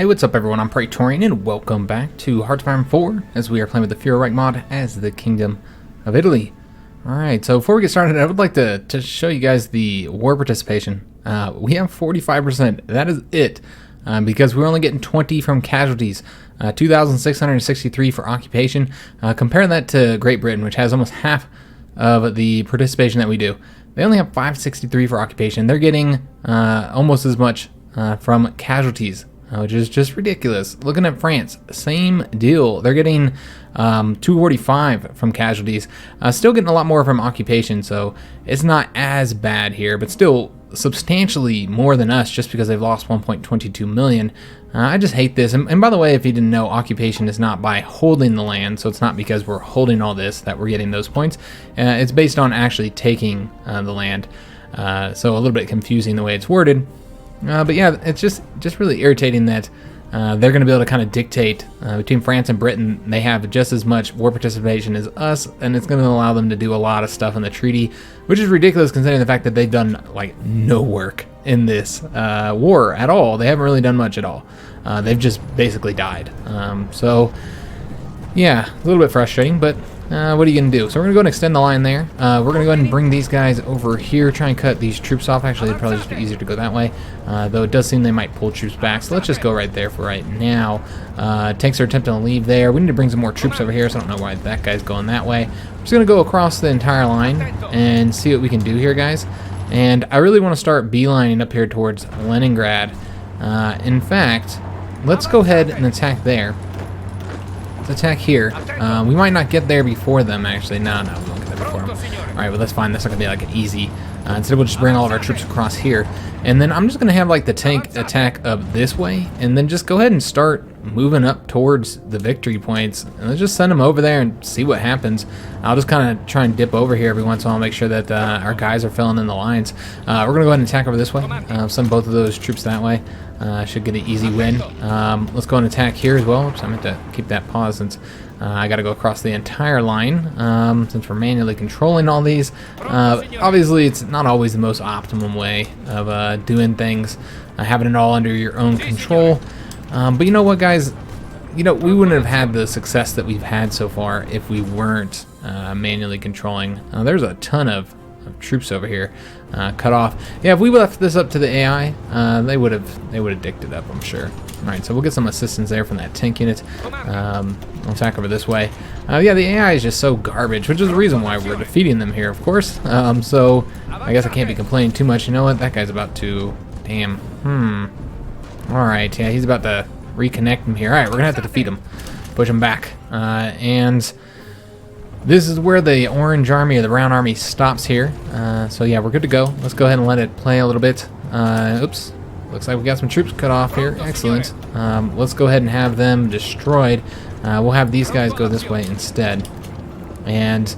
Hey, what's up everyone, I'm Praetorian and welcome back to Hearts of Iron 4 as we are playing with the Führerreich mod as the Kingdom of Italy. Alright, so before we get started, I would like to show you guys the war participation. We have 45%, that is it, because we're only getting 20 from casualties, 2,663 for occupation. Compare that to Great Britain, which has almost half of the participation that we do. They only have 563 for occupation. They're getting almost as much from casualties, which is just ridiculous. Looking at France, same deal. They're getting 245 from casualties. Still getting a lot more from occupation, so it's not as bad here, but still substantially more than us just because they've lost 1.22 million. I just hate this. And by the way, if you didn't know, occupation is not by holding the land, so it's not because we're holding all this that we're getting those points. It's based on actually taking the land. So a little bit confusing the way it's worded. But yeah, it's just really irritating that they're going to be able to kind of dictate between France and Britain. They have just as much war participation as us, and it's going to allow them to do a lot of stuff in the treaty, which is ridiculous considering the fact that they've done like no work in this war at all. They haven't really done much at all. They've just basically died. So yeah, a little bit frustrating, but what are you going to do? So we're going to go and extend the line there. We're going to go ahead and bring these guys over here, try and cut these troops off. Actually, it'd probably just be easier to go that way, though it does seem they might pull troops back. So let's just go right there for right now. Tanks are attempting to leave there. We need to bring some more troops over here, so I don't know why that guy's going that way. I'm just going to go across the entire line and see what we can do here, guys. And I really want to start beelining up here towards Leningrad. In fact, let's go ahead and attack there. Attack here. We might not get there before them, actually. No, we won't get there before them. Alright, well, that's fine. That's not going to be like an easy. Instead, we'll just bring all of our troops across here. And then I'm just going to have like the tank attack up this way. And then just go ahead and start moving up towards the victory points. And let's just send them over there and see what happens. I'll just kind of try and dip over here every once in a while, make sure that our guys are filling in the lines. We're going to go ahead and attack over this way. Send both of those troops that way. Should get an easy win. Let's go and attack here as well. Oops, I meant to keep that pause since I got to go across the entire line since we're manually controlling all these. Obviously, it's not always the most optimum way of doing things, having it all under your own control. But you know what, guys? You know, we wouldn't have had the success that we've had so far if we weren't manually controlling. There's a ton of troops over here cut off. Yeah, if we left this up to the AI, they would have dicked it up, I'm sure. All right, so we'll get some assistance there from that tank unit. I'll attack over this way. Yeah, the AI is just so garbage, which is the reason why we're defeating them here, of course. So I guess I can't be complaining too much. You know what? That guy's about to. Damn. All right, yeah, he's about to reconnect him here. All right, we're gonna have to defeat him, push him back, and this is where the orange army or the brown army stops here. So yeah, we're good to go. Let's go ahead and let it play a little bit. Oops, looks like we got some troops cut off here. Excellent. Let's go ahead and have them destroyed. We'll have these guys go this way instead. And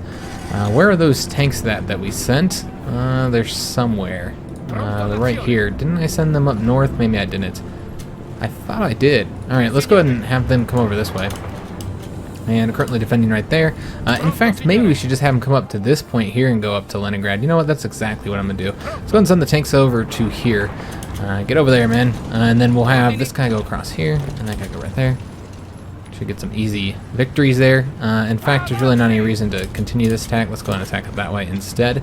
where are those tanks that we sent? They're somewhere. They're right here. Didn't I send them up north? Maybe I didn't. I thought I did. All right, let's go ahead and have them come over this way. And currently defending right there. In fact, maybe we should just have them come up to this point here and go up to Leningrad. You know what? That's exactly what I'm going to do. Let's go ahead and send the tanks over to here. Get over there, man. And then we'll have this guy go across here, and that guy go right there. Should get some easy victories there. In fact, there's really not any reason to continue this attack. Let's go ahead and attack it that way instead.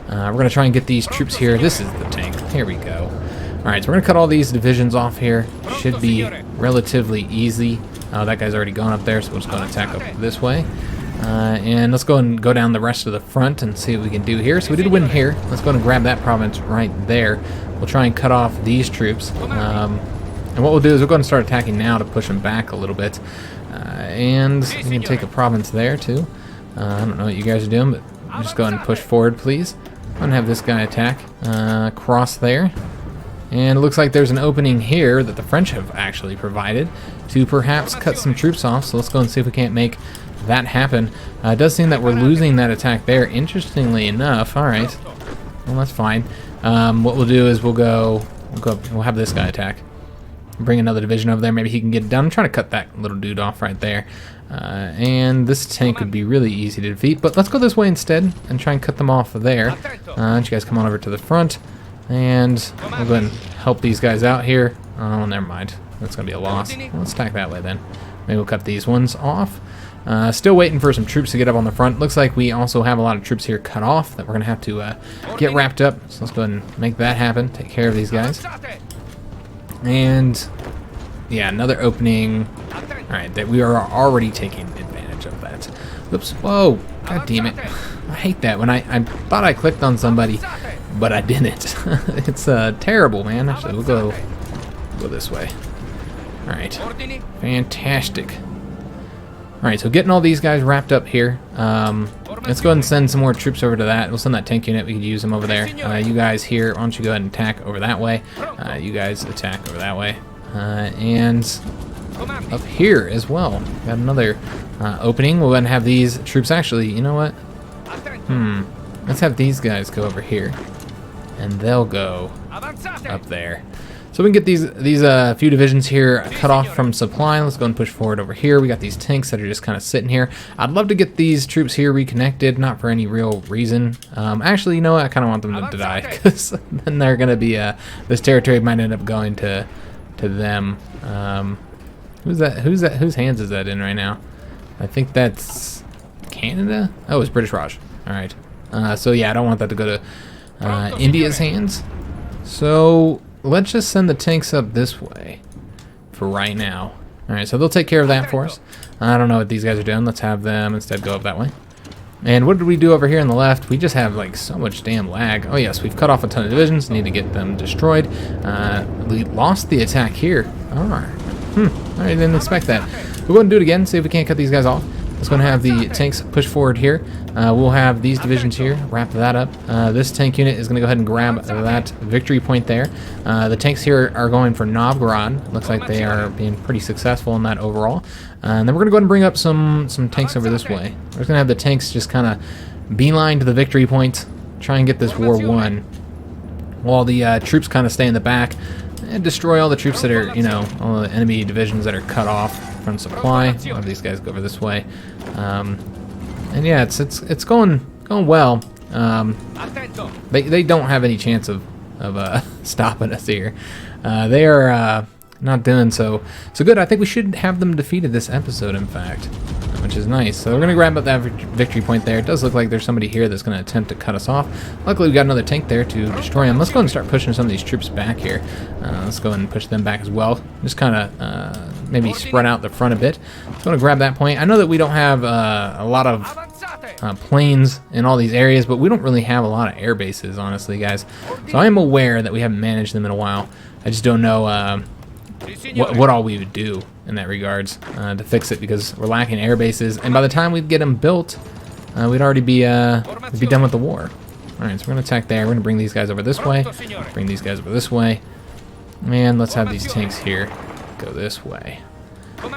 We're going to try and get these troops here. This is the tank. Here we go. Alright, so we're going to cut all these divisions off here. Should be relatively easy. That guy's already gone up there, so we'll just go and attack up this way. And let's go and go down the rest of the front and see what we can do here. So we did win here. Let's go and grab that province right there. We'll try and cut off these troops. And what we'll do is we'll go and start attacking now to push them back a little bit. And we can take a province there too. I don't know what you guys are doing, but just go ahead and push forward, please. I'm going to have this guy attack across there. And it looks like there's an opening here that the French have actually provided to perhaps cut some troops off. So let's go and see if we can't make that happen. It does seem that we're losing that attack there, interestingly enough. All right. Well, that's fine. What we'll do is we'll have this guy attack. Bring another division over there. Maybe he can get it done. I'm trying to cut that little dude off right there. And this tank would be really easy to defeat. But let's go this way instead and try and cut them off there. You guys come on over to the front. And we'll go ahead and help these guys out here. Oh, never mind. That's going to be a loss. Let's attack that way then. Maybe we'll cut these ones off. Still waiting for some troops to get up on the front. Looks like we also have a lot of troops here cut off that we're going to have to get wrapped up. So let's go ahead and make that happen. Take care of these guys. And yeah, another opening. Alright, that we are already taking advantage of that. Oops. Whoa. God damn it. I hate that when I thought I clicked on somebody, but I didn't. It's terrible, man. Actually, we'll go this way. Alright. Fantastic. Alright, so getting all these guys wrapped up here. Let's go ahead and send some more troops over to that. We'll send that tank unit. We could use them over there. You guys here, why don't you go ahead and attack over that way. You guys attack over that way. And up here as well. Got another opening. We'll go ahead and have these troops. Actually, you know what? Let's have these guys go over here. And they'll go up there. So we can get these few divisions here cut off from supply. Let's go and push forward over here. We got these tanks that are just kind of sitting here. I'd love to get these troops here reconnected, not for any real reason. Actually, you know what? I kind of want them to die, because then they're going to be, this territory might end up going to them. Who's that? Whose hands is that in right now? I think that's Canada? Oh, it's British Raj. All right. So yeah, I don't want that to go to India's hands. So let's just send the tanks up this way for right now. All right, so they'll take care of that for us. I don't know what these guys are doing. Let's have them instead go up that way. And what did we do over here on the left? We just have like so much damn lag. Oh yes, we've cut off a ton of divisions. Need to get them destroyed. We lost the attack here. All right. I didn't expect that. We'll go and do it again. See if we can't cut these guys off. Let's go and have the tanks push forward here. We'll have these divisions here, wrap that up. This tank unit is going to go ahead and grab that victory point there. The tanks here are going for Novgorod. Looks like they are being pretty successful in that overall. And then we're going to go ahead and bring up some tanks over this way. We're just going to have the tanks just kind of beeline to the victory point, try and get this war won, while the troops kind of stay in the back and destroy all the troops that are, you know, all the enemy divisions that are cut off from supply. One of these guys go over this way. And yeah, it's going well. They don't have any chance of stopping us here. They are not doing so good. I think we should have them defeated this episode, in fact, which is nice. So we're gonna grab up that victory point there. It does look like there's somebody here that's gonna attempt to cut us off. Luckily, we got another tank there to destroy him. Let's go and start pushing some of these troops back here. Let's go and push them back as well. Just kind of maybe spread out the front a bit. So I'm gonna grab that point. I know that we don't have a lot of planes in all these areas, but we don't really have a lot of air bases, honestly, guys. So I am aware that we haven't managed them in a while. I just don't know what all we would do in that regards to fix it, because we're lacking air bases, and by the time we'd get them built, we'd already be done with the war. All right, so we're gonna attack there. We're gonna bring these guys over this way, bring these guys over this way, and let's have these tanks here go this way,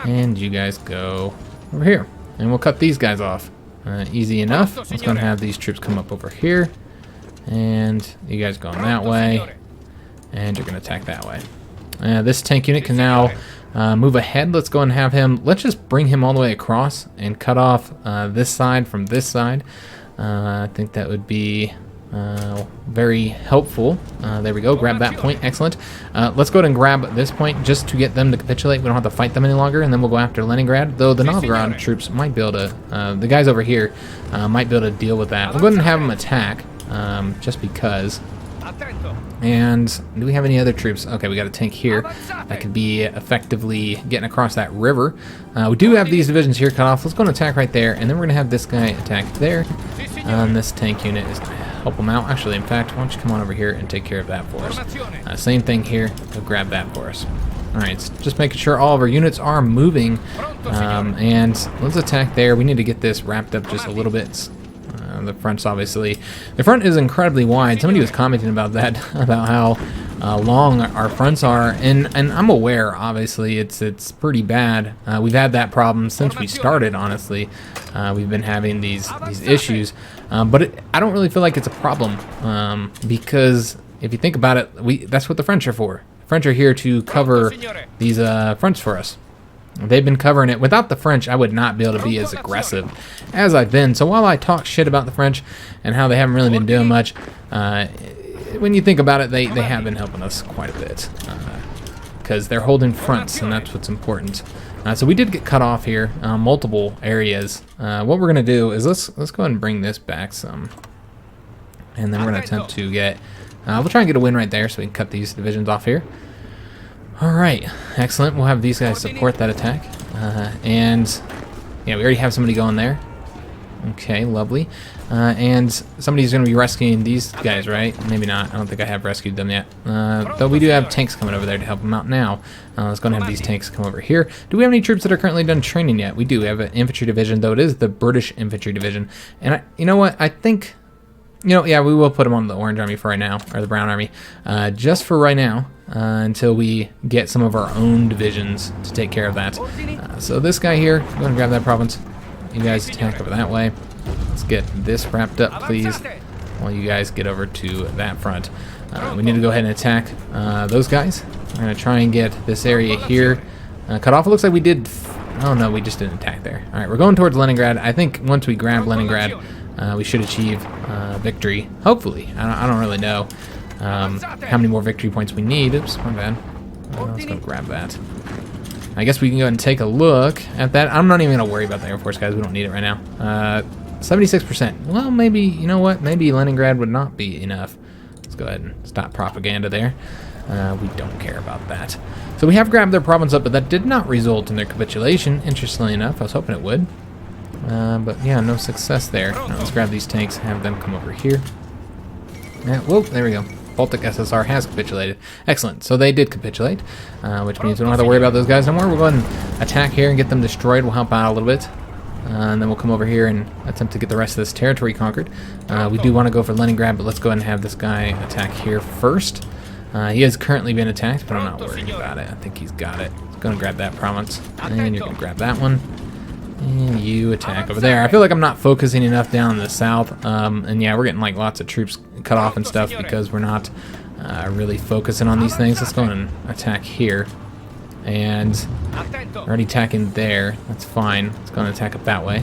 and you guys go over here, and we'll cut these guys off. Easy enough. Let's go and have these troops come up over here, and you guys going that way, and you're gonna attack that way. This tank unit can now move ahead. Let's go and have him, let's just bring him all the way across and cut off this side from this side. I think that would be very helpful. There we go, grab that point, excellent. Let's go ahead and grab this point just to get them to capitulate. We don't have to fight them any longer, and then we'll go after Leningrad, though the Novgorod troops might be able to, the guys over here might be able to deal with that. We'll go ahead and have them attack, just because. And do we have any other troops? Okay, we got a tank here that could be effectively getting across that river. We do have these divisions here cut off. Let's go and attack right there, and then we're going to have this guy attack there. And this tank unit is going to help them out. Actually, in fact, why don't you come on over here and take care of that for us. Same thing here. Go grab that for us. All right, so just making sure all of our units are moving. And let's attack there. We need to get this wrapped up just a little bit. The front's obviously, the front is incredibly wide. Somebody was commenting about that, about how long our fronts are, and I'm aware, obviously, it's pretty bad. We've had that problem since we started, honestly. We've been having these issues, but I don't really feel like it's a problem, because if you think about it, that's what the French are for. The French are here to cover these fronts for us. They've been covering it. Without the French, I would not be able to be as aggressive as I've been. So while I talk shit about the French and how they haven't really been doing much, when you think about it, they have been helping us quite a bit. because they're holding fronts, and that's what's important. So we did get cut off here, multiple areas. What we're going to do is let's go ahead and bring this back some. And then we're going to attempt to get... we'll try and get a win right there so we can cut these divisions off here. Alright, excellent. We'll have these guys support that attack. And yeah, we already have somebody going there. Okay, lovely. And somebody's going to be rescuing these guys, right? Maybe not. I don't think I have rescued them yet. Though we do have tanks coming over there to help them out now. Let's go and have these tanks come over here. Do we have any troops that are currently done training yet? We do. We have an infantry division, though it is the British infantry division. And you know what? I think... yeah, we will put them on the Orange Army for right now, or the Brown Army, just for right now, until we get some of our own divisions to take care of that. So this guy here, go ahead and grab that province. You guys attack over that way. Let's get this wrapped up, please, while you guys get over to that front. We need to go ahead and attack those guys. We're going to try and get this area here cut off. It looks like we did... oh, no, we just didn't attack there. All right, we're going towards Leningrad. I think once we grab Leningrad, we should achieve victory. Hopefully. I don't really know how many more victory points we need. Oops, my bad. Let's go grab that. I guess we can go ahead and take a look at that. I'm not even going to worry about the Air Force, guys. We don't need it right now. 76%. Well, maybe, you know what? Maybe Leningrad would not be enough. Let's go ahead and stop propaganda there. We don't care about that. So we have grabbed their province up, but that did not result in their capitulation. Interestingly enough, I was hoping it would. But yeah, no success there. Now let's grab these tanks, have them come over here. Whoa, there we go. Baltic SSR has capitulated. Excellent. So they did capitulate, which means we don't have to worry about those guys no more. We'll go ahead and attack here and get them destroyed. We'll help out a little bit. And then we'll come over here and attempt to get the rest of this territory conquered. We do want to go for Leningrad, but let's go ahead and have this guy attack here first. He has currently been attacked, but I'm not worried about it. I think he's got it. He's going to grab that province. And you're going to grab that one. And you attack over there. I feel like I'm not focusing enough down in the south. And yeah, we're getting like lots of troops cut off and stuff because we're not really focusing on these things. Let's go and attack here. And already attacking there. That's fine. Let's go and attack up that way.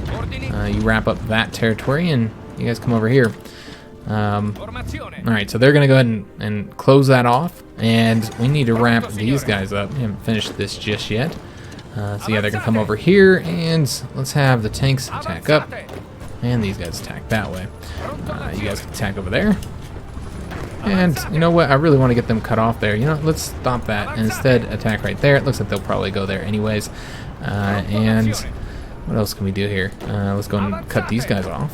You wrap up that territory and you guys come over here. Alright, so they're going to go ahead and close that off. And we need to wrap these guys up. We haven't finished this just yet. So yeah, they're going to come over here, and let's have the tanks attack up, and these guys attack that way. You guys can attack over there. And you know what? I really want to get them cut off there. You know, let's stop that and instead attack right there. It looks like they'll probably go there anyways. And what else can we do here? Let's go and cut these guys off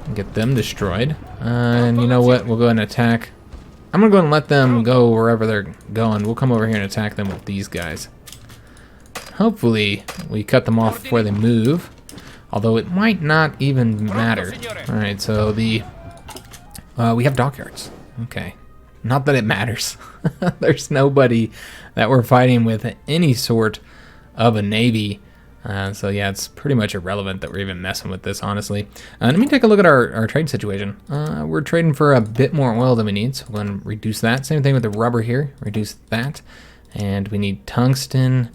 and get them destroyed. And you know what? We'll go ahead and attack. I'm going to go and let them go wherever they're going. We'll come over here and attack them with these guys. Hopefully, we cut them off before they move, although it might not even matter. Alright, so we have dockyards. Okay. Not that it matters. There's nobody that we're fighting with any sort of a navy. So yeah, it's pretty much irrelevant that we're even messing with this, honestly. Let me take a look at our trade situation. We're trading for a bit more oil than we need, so we're going to reduce that. Same thing with the rubber here. Reduce that. And we need tungsten.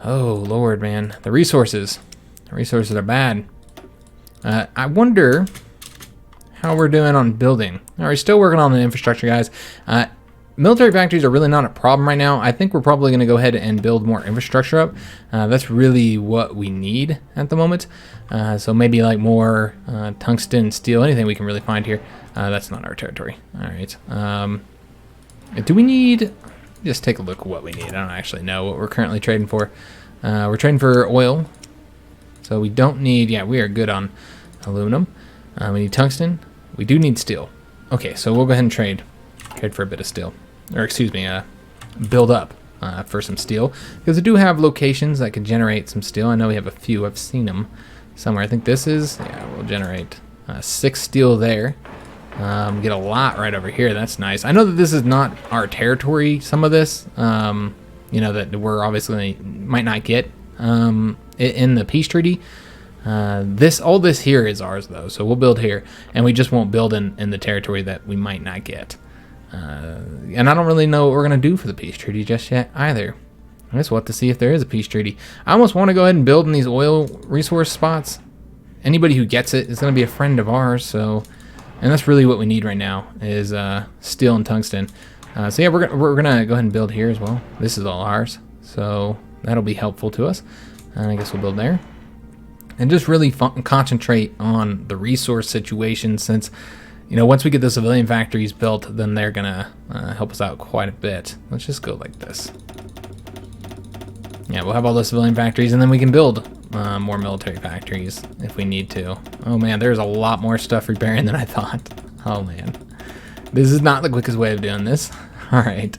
Oh, Lord, man. The resources. The resources are bad. I wonder how we're doing on building. All right, still working on the infrastructure, guys. Military factories are really not a problem right now. I think we're probably going to go ahead and build more infrastructure up. That's really what we need at the moment. So maybe like more tungsten, steel, anything we can really find here. That's not our territory. All right. Do we need... Just take a look at what we need. I don't actually know what we're currently trading for. We're trading for oil. So we don't need... Yeah, we are good on aluminum. We need tungsten. We do need steel. Okay, so we'll go ahead and trade. Trade for a bit of steel. Or excuse me, build up for some steel. Because we do have locations that can generate some steel. I know we have a few. I've seen them somewhere. I think this is... Yeah, we'll generate 6 steel there. Get a lot right over here. That's nice. I know that this is not our territory, some of this, you know, that we're obviously might not get in the peace treaty. All this here is ours, though, so we'll build here, and we just won't build in the territory that we might not get. And I don't really know what we're going to do for the peace treaty just yet, either. I guess we'll have to see if there is a peace treaty. I almost want to go ahead and build in these oil resource spots. Anybody who gets it is going to be a friend of ours, so... And that's really what we need right now, is steel and tungsten. So yeah, we're gonna go ahead and build here as well. This is all ours, so that'll be helpful to us. And I guess we'll build there. And just really concentrate on the resource situation, since, you know, once we get the civilian factories built, then they're gonna help us out quite a bit. Let's just go like this. Yeah, we'll have all the civilian factories, and then we can build more military factories if we need to. Oh man, there's a lot more stuff repairing than I thought. Oh man. This is not the quickest way of doing this. Alright.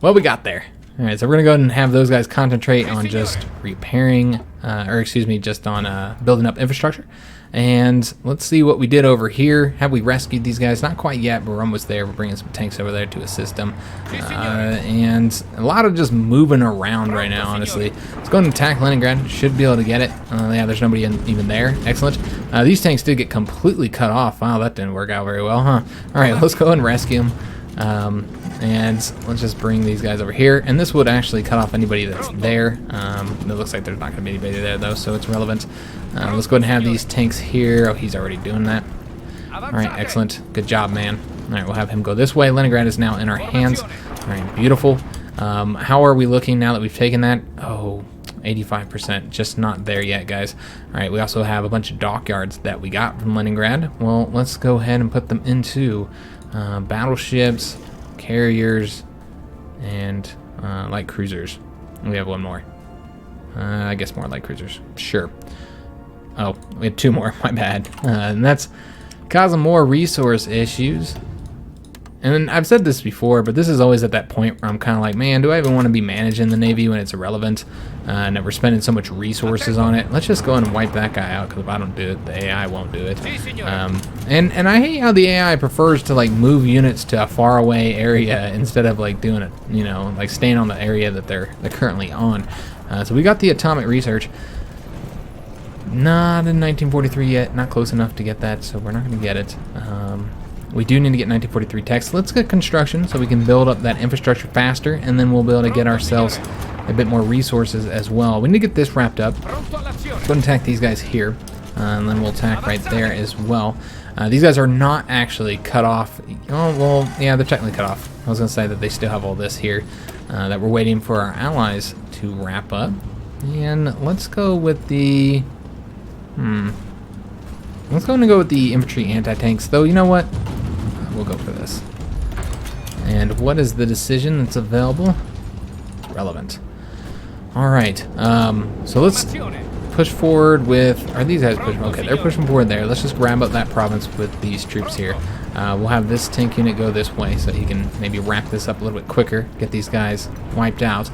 Well, we got there. Alright, so we're going to go ahead and have those guys concentrate on just repairing, just on building up infrastructure. And let's see what we did over here. Have we rescued these guys? Not quite yet, but we're almost there. We're bringing some tanks over there to assist them. And a lot of just moving around right now, honestly. Let's go and attack Leningrad. Should be able to get it. Yeah, there's nobody even there. Excellent. These tanks did get completely cut off. Wow, that didn't work out very well, huh? All right, let's go and rescue them. And let's just bring these guys over here. And this would actually cut off anybody that's there. It looks like there's not going to be anybody there, though, so it's relevant. Let's go ahead and have these tanks here. Oh, he's already doing that. All right, excellent. Good job, man. All right, we'll have him go this way. Leningrad is now in our hands. All right, beautiful. How are we looking now that we've taken that? Oh, 85%. Just not there yet, guys. All right, we also have a bunch of dockyards that we got from Leningrad. Well, let's go ahead and put them into battleships, carriers, and light cruisers. We have one more. I guess more light cruisers. Sure. Oh, we had two more. My bad. And that's causing more resource issues. And I've said this before, but this is always at that point where I'm kind of like, man, do I even want to be managing the Navy when it's irrelevant and that we're spending so much resources on it? Let's just go and wipe that guy out, because if I don't do it, the AI won't do it. And I hate how the AI prefers to like move units to a faraway area instead of like doing it, you know, like staying on the area that they're currently on. So we got the atomic research. Not in 1943 yet, not close enough to get that, so we're not going to get it. We do need to get 1943 techs. Let's get construction so we can build up that infrastructure faster, and then we'll be able to get ourselves a bit more resources as well. We need to get this wrapped up. Let's go and attack these guys here, and then we'll attack right there as well. These guys are not actually cut off. Oh, well, yeah, they're technically cut off. I was going to say that they still have all this here that we're waiting for our allies to wrap up. And let's go with the... Let's go with the infantry anti-tanks, though. You know what? We'll go for this. And what is the decision that's available? Relevant. All right. So let's push forward with... Are these guys pushing? Okay, they're pushing forward there. Let's just grab up that province with these troops here. We'll have this tank unit go this way so he can maybe wrap this up a little bit quicker. Get these guys wiped out.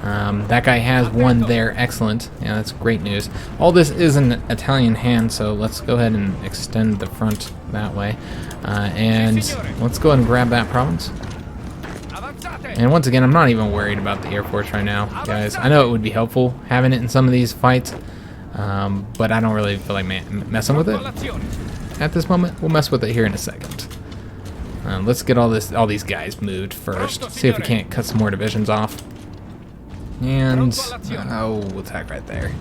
That guy has one there. Excellent. Yeah, that's great news. All this is in Italian hand, so let's go ahead and extend the front that way. And let's go ahead and grab that province. And once again, I'm not even worried about the Air Force right now, guys. I know it would be helpful having it in some of these fights, but I don't really feel like messing with it at this moment. We'll mess with it here in a second. Let's get all these guys moved first. See if we can't cut some more divisions off. And we'll attack right there.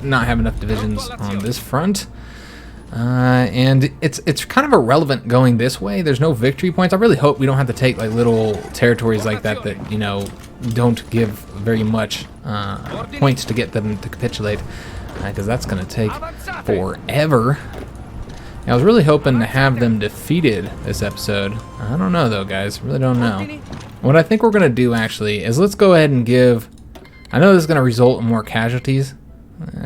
Not have enough divisions on this front. And it's kind of irrelevant going this way. There's no victory points. I really hope we don't have to take like little territories like that, you know, don't give very much points to get them to capitulate, because that's going to take forever. I was really hoping to have them defeated this episode. I don't know though, guys. Really don't know. What I think we're going to do actually is let's go ahead and give... I know this is going to result in more casualties.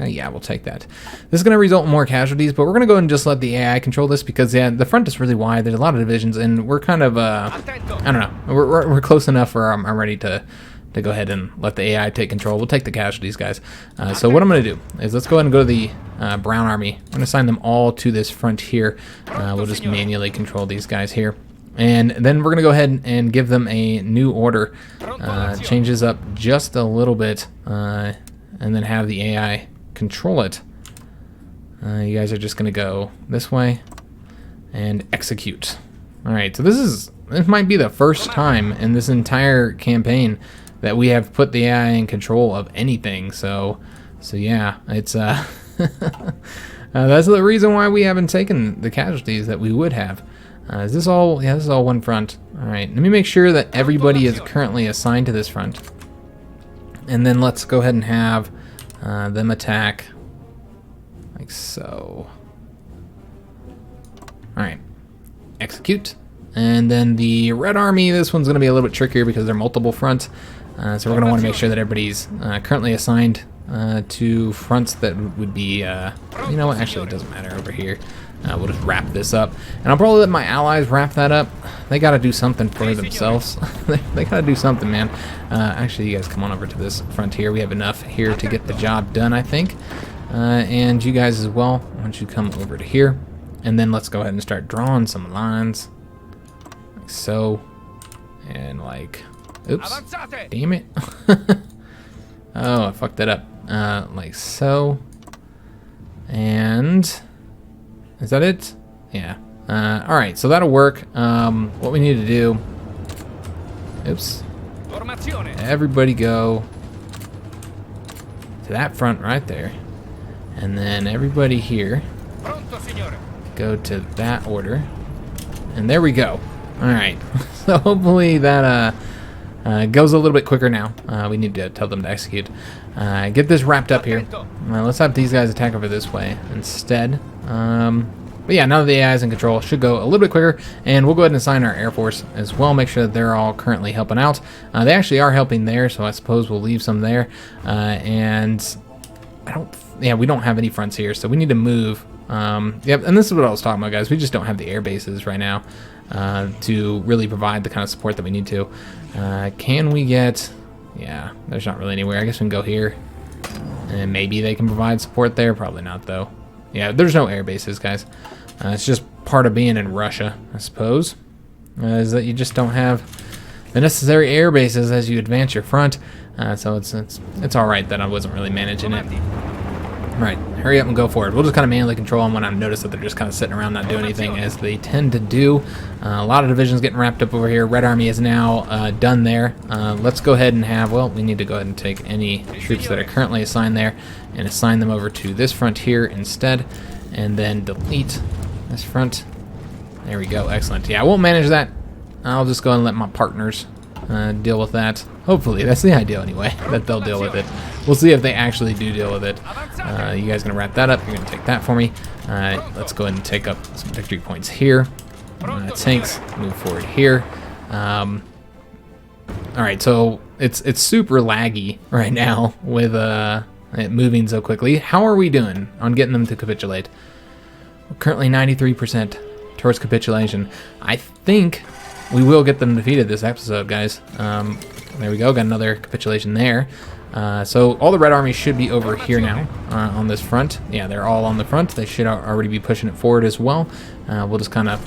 Yeah, we'll take that. This is going to result in more casualties, but we're going to go and just let the AI control this because, yeah, the front is really wide. There's a lot of divisions, and we're kind of, I don't know. We're close enough where I'm ready to go ahead and let the AI take control. We'll take the casualties, guys. So what I'm going to do is let's go ahead and go to the Brown Army. I'm going to assign them all to this front here. We'll just manually control these guys here. And then we're going to go ahead and give them a new order. Changes up just a little bit, and then have the AI control it. You guys are just going to go this way and execute. Alright, so this might be the first time in this entire campaign that we have put the AI in control of anything. So yeah, it's that's the reason why we haven't taken the casualties that we would have. Is this all? Yeah, this is all one front. All right, let me make sure that everybody is currently assigned to this front. And then let's go ahead and have them attack like so. All right, execute. And then the Red Army, this one's going to be a little bit trickier because they're multiple fronts. So we're going to want to make sure that everybody's currently assigned to fronts that would be, you know what, actually it doesn't matter over here. We'll just wrap this up. And I'll probably let my allies wrap that up. They got to do something for themselves. They got to do something, man. Actually, you guys come on over to this front here. We have enough here to get the job done, I think. And you guys as well. Why don't you come over to here. And then let's go ahead and start drawing some lines. Like so. And like... Oops. Damn it. Oh, I fucked that up. Like so. And... Is that it? Yeah. Alright, so that'll work. What we need to do... Oops. Everybody go to that front right there. And then everybody here go to that order. And there we go. Alright. So hopefully that goes a little bit quicker now. We need to tell them to execute. Get this wrapped up here. Let's have these guys attack over this way instead. But yeah, now that the AI is in control, it should go a little bit quicker, and we'll go ahead and assign our Air Force as well, make sure that they're all currently helping out. They actually are helping there, so I suppose we'll leave some there. And we don't have any fronts here, so we need to move. Yep, and this is what I was talking about, guys. We just don't have the air bases right now to really provide the kind of support that we need to. Can we get... Yeah, there's not really anywhere. I guess we can go here, and maybe they can provide support there. Probably not, though. Yeah, there's no air bases, guys. It's just part of being in Russia, I suppose, is that you just don't have the necessary air bases as you advance your front. So it's all right that I wasn't really managing it. All right, hurry up and go for it. We'll just kind of manually control them when I notice that they're just kind of sitting around not doing anything, as they tend to do. A lot of divisions getting wrapped up over here. Red Army is now done there. Let's go ahead and have, well, we need to go ahead and take any troops that are currently assigned there and assign them over to this front here instead, and then delete this front. There we go, excellent. Yeah, I won't manage that. I'll just go ahead and let my partners deal with that. Hopefully, that's the ideal anyway, that they'll deal with it. We'll see if they actually do deal with it. You guys gonna wrap that up? You're gonna take that for me. Let's go ahead and take up some victory points here. Tanks, move forward here. All right, so it's super laggy right now with it moving so quickly. How are we doing on getting them to capitulate? We're currently 93% towards capitulation. I think we will get them defeated this episode, guys. There we go, got another capitulation there. So all the Red Army should be over here now on this front. Yeah, they're all on the front. They should already be pushing it forward as well. We'll just kind of,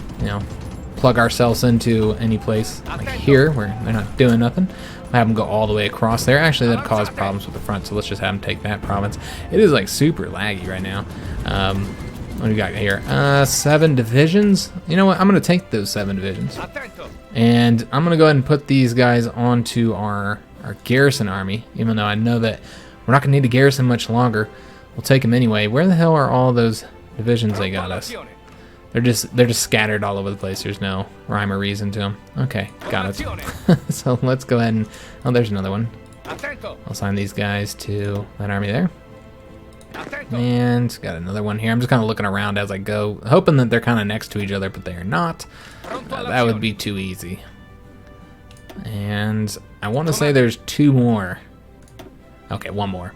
plug ourselves into any place like here where they're not doing nothing. Have them go all the way across there. Actually, that'd cause problems with the front, so let's just have them take that province. It is like super laggy right now. What do we got here? 7 divisions. You know what? I'm going to take those 7 divisions. And I'm going to go ahead and put these guys onto our garrison army, even though I know that we're not going to need to garrison much longer. We'll take them anyway. Where the hell are all those divisions they got us? They're just scattered all over the place. There's no rhyme or reason to them. Okay, got it. So let's go ahead and... Oh, there's another one. I'll assign these guys to that army there. And got another one here. I'm just kind of looking around as I go, hoping that they're kind of next to each other, but they are not. That would be too easy. And I want to say there's 2 more. Okay, 1 more.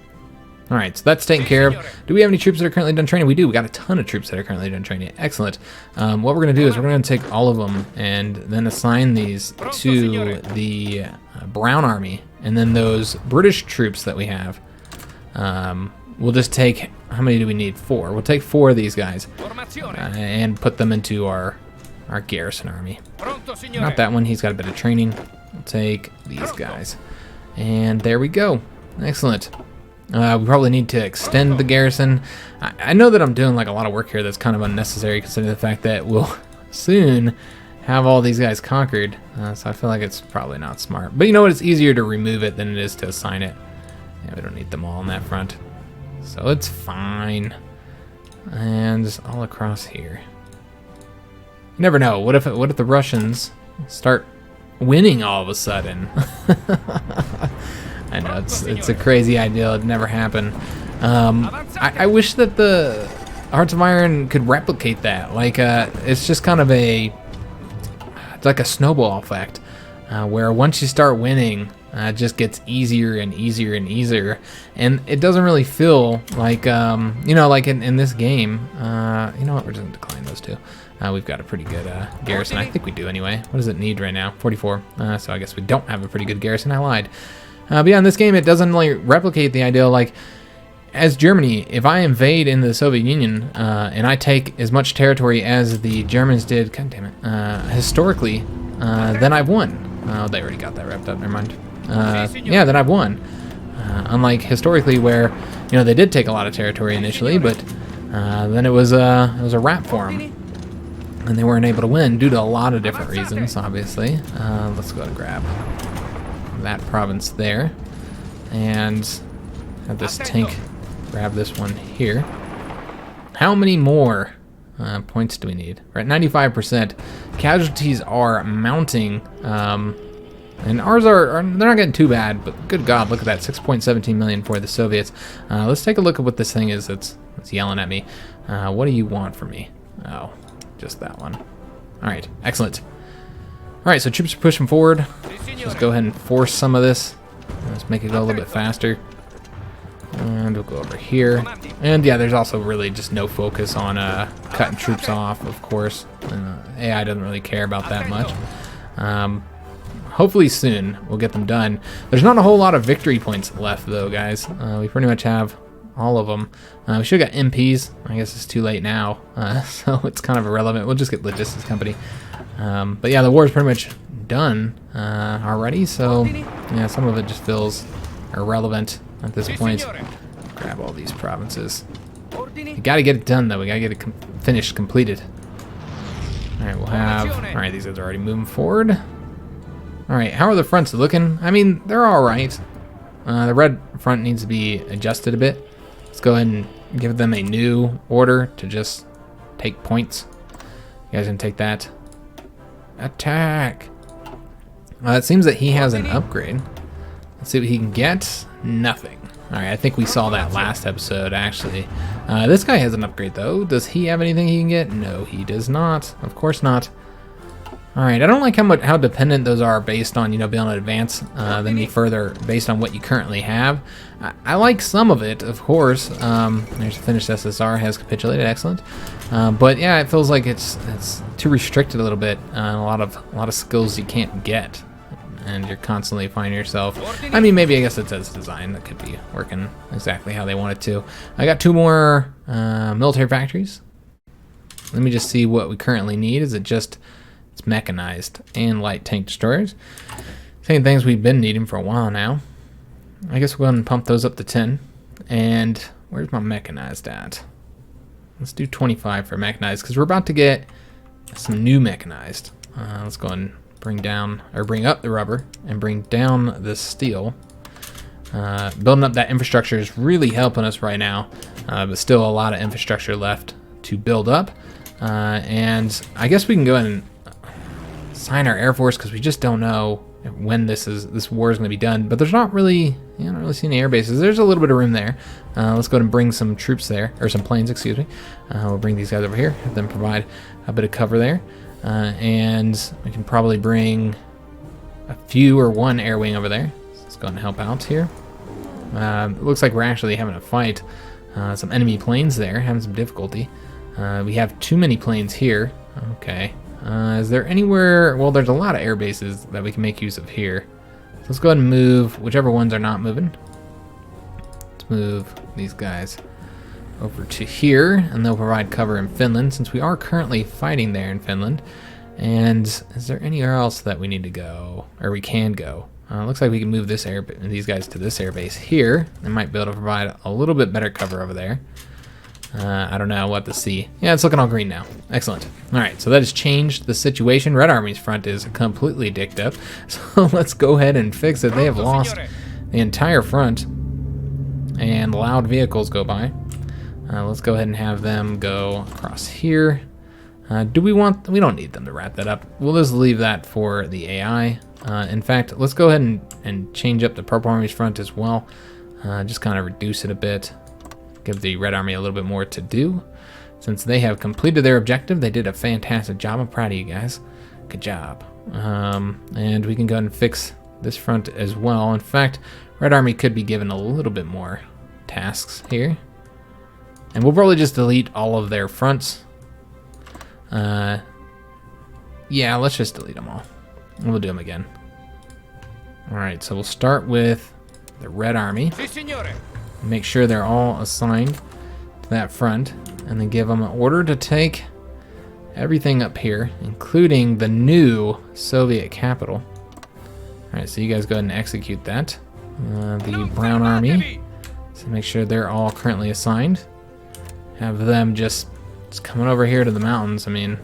All right, so that's taken care of. Do we have any troops that are currently done training? We do. We got a ton of troops that are currently done training. Excellent. What we're going to do is we're going to take all of them and then assign these to the Brown Army. And then those British troops that we have, we'll just take, how many do we need? 4. We'll take 4 of these guys and put them into our garrison army. Not that one. He's got a bit of training. We'll take these guys. And there we go. Excellent. We probably need to extend the garrison. I know that I'm doing like a lot of work here that's kind of unnecessary considering the fact that we'll soon have all these guys conquered. So I feel like it's probably not smart. But you know what? It's easier to remove it than it is to assign it. Yeah, we don't need them all on that front. So it's fine. And just all across here. You never know. What if the Russians start winning all of a sudden? I know it's a crazy idea. It'd never happen. I wish that the Hearts of Iron could replicate that. Like it's just kind of it's like a snowball effect, where once you start winning, it just gets easier and easier and easier, and it doesn't really feel like you know, like in this game. You know what? We're just gonna decline those two. We've got a pretty good garrison. I think we do anyway. What does it need right now? 44. So I guess we don't have a pretty good garrison. I lied. But yeah, in this game, it doesn't like replicate the ideal. Like, as Germany, if I invade in the Soviet Union and I take as much territory as the Germans did, god damn it, historically, then I've won. Oh, they already got that wrapped up. Never mind. Yeah, then I've won. Unlike historically, where you know they did take a lot of territory initially, but then it was a wrap for them. And they weren't able to win due to a lot of different reasons, obviously. Let's go and grab that province there. And have this tank grab this one here. How many more points do we need? We're at 95%. Casualties are mounting. And ours are they're not getting too bad, but good God, look at that, 6.17 million for the Soviets. Let's take a look at what this thing is that's yelling at me. What do you want from me? Oh. Just that one. All right, excellent. All right, so troops are pushing forward. Let's go ahead and force some of this. Let's make it go a little bit faster. And we'll go over here. And yeah, there's also really just no focus on cutting troops off, of course. AI doesn't really care about that much. Hopefully soon we'll get them done. There's not a whole lot of victory points left though, guys. We pretty much have all of them. We should have got MPs. I guess it's too late now, so it's kind of irrelevant. We'll just get logistics company. But yeah, the war is pretty much done already, so yeah, some of it just feels irrelevant at this point. Grab all these provinces. We gotta get it done though. We gotta get it finished, completed. All right, we'll have. All right, these guys are already moving forward. All right, how are the fronts looking? I mean, they're all right. The red front needs to be adjusted a bit. Let's go ahead and give them a new order to just take points. You guys can take that. Attack! It seems that he has an upgrade. Let's see what he can get. Nothing. Alright, I think we saw that last episode, actually. This guy has an upgrade, though. Does he have anything he can get? No, he does not. Of course not. Alright, I don't like how dependent those are based on, you know, being able to advance them any further based on what you currently have. I like some of it, of course. There's a finished SSR, has capitulated, excellent. But yeah, it feels like it's too restricted a little bit. A lot of skills you can't get, and you're constantly finding yourself. I mean, maybe I guess it's as designed that could be working exactly how they want it to. I got 2 more military factories. Let me just see what we currently need. Is it just it's mechanized and light tank destroyers? Same things we've been needing for a while now. I guess we'll go ahead and pump those up to 10. And where's my mechanized at? Let's do 25 for mechanized because we're about to get some new mechanized. Let's go ahead and bring up the rubber and bring down the steel. Building up that infrastructure is really helping us right now, but still a lot of infrastructure left to build up. And I guess we can go ahead and sign our Air Force because we just don't know when this war is going to be done. But there's not really, I don't really see any air bases. There's a little bit of room there. Let's go ahead and bring some troops there, or some planes, excuse me. We'll bring these guys over here, have them provide a bit of cover there. And we can probably bring a few or 1 air wing over there. So let's go ahead and help out here. It looks like we're actually having a fight. Some enemy planes there, having some difficulty. We have too many planes here. Okay. Is there anywhere? Well, there's a lot of air bases that we can make use of here. So let's go ahead and move whichever ones are not moving. Let's move these guys over to here, and they'll provide cover in Finland since we are currently fighting there in Finland. And is there anywhere else that we need to go, or we can go? Looks like we can move these guys to this air base here. They might be able to provide a little bit better cover over there. I don't know what to see. Yeah, it's looking all green now. Excellent. All right, so that has changed the situation. Red Army's front is completely dicked up. So let's go ahead and fix it. They have lost the entire front, and loud vehicles go by. Let's go ahead and have them go across here. Do we want... We don't need them to wrap that up. We'll just leave that for the AI. In fact, let's go ahead and change up the Purple Army's front as well. Just kind of reduce it a bit. Give the Red Army a little bit more to do. Since they have completed their objective, they did a fantastic job. I'm proud of you guys. Good job. And we can go ahead and fix this front as well. In fact, Red Army could be given a little bit more tasks here. And we'll probably just delete all of their fronts. Yeah, let's just delete them all. And we'll do them again. Alright, so we'll start with the Red Army. Make sure they're all assigned to that front. And then give them an order to take everything up here, including the new Soviet capital. Alright, so you guys go ahead and execute that. The Brown Army. So make sure they're all currently assigned. Have them just coming over here to the mountains. I mean,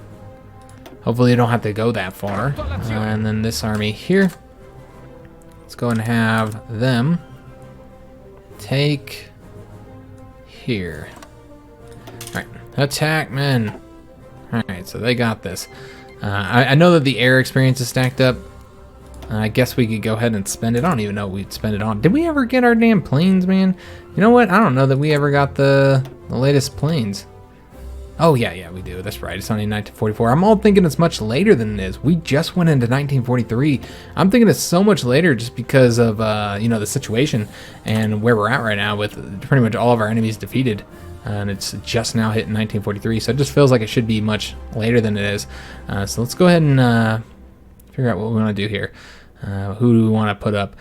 hopefully you don't have to go that far. And then this army here. Let's go and have them take here. Alright, attack men. Alright, so they got this. I know that the air experience is stacked up. I guess we could go ahead and spend it. I don't even know what we'd spend it on. Did we ever get our damn planes, man? You know what? I don't know that we ever got the latest planes. Oh, yeah, we do. That's right. It's only 1944. I'm all thinking it's much later than it is. We just went into 1943. I'm thinking it's so much later just because of, you know, the situation and where we're at right now with pretty much all of our enemies defeated. And it's just now hitting 1943. So it just feels like it should be much later than it is. So let's go ahead and figure out what we want to do here. Who do we want to put up?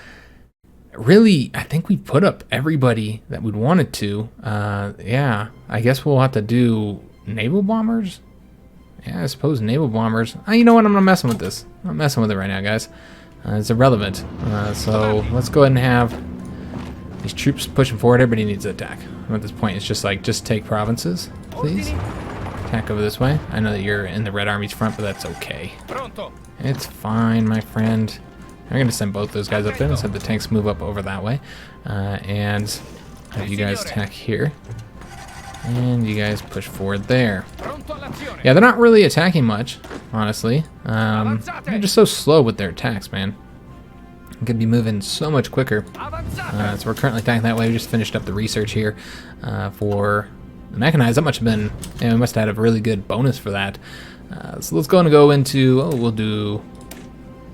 Really, I think we put up everybody that we'd wanted to. Yeah, I guess we'll have to do naval bombers. Yeah, I suppose naval bombers. You know what? I'm not messing with this. I'm not messing with it right now, guys. It's irrelevant. So let's go ahead and have these troops pushing forward. Everybody needs to attack. At this point, it's just like, just take provinces, please. Attack over this way. I know that you're in the Red Army's front, but that's okay. It's fine, my friend. I'm going to send both those guys up there. Let's have the tanks move up over that way. And have you guys attack here. And you guys push forward there. Yeah, they're not really attacking much, honestly. They're just so slow with their attacks, man. Could be moving so much quicker. So we're currently attacking that way. We just finished up the research here for the mechanized. That must have been, yeah, we must have had a really good bonus for that. So let's go into, we'll do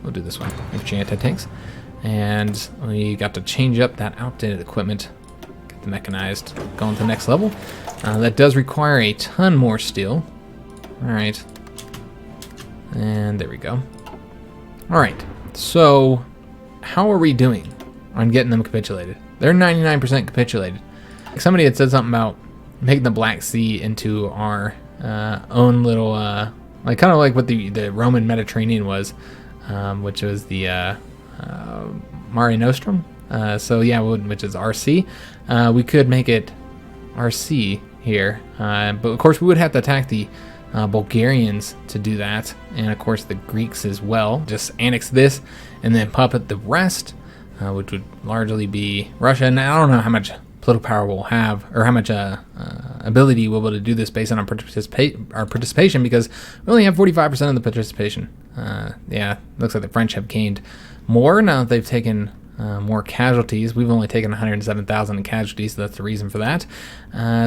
this one. Infantry anti-tanks. And we got to change up that outdated equipment. Get the mechanized going to the next level. That does require a ton more steel. Alright. And there we go. Alright, so how are we doing on getting them capitulated? They're 99% capitulated. Somebody had said something about making the Black Sea into our own little, like kind of like what the Roman Mediterranean was, which was the Mare Nostrum. So yeah, which is RC. We could make it RC here, but of course we would have to attack the Bulgarians to do that, and of course the Greeks as well. Just annex this and then puppet the rest, which would largely be Russia. And I don't know how much political power we'll have, or how much ability we'll be able to do this based on our participation, because we only have 45% of the participation. Yeah, looks like the French have gained more now that they've taken more casualties. We've only taken 107,000 in casualties, so that's the reason for that.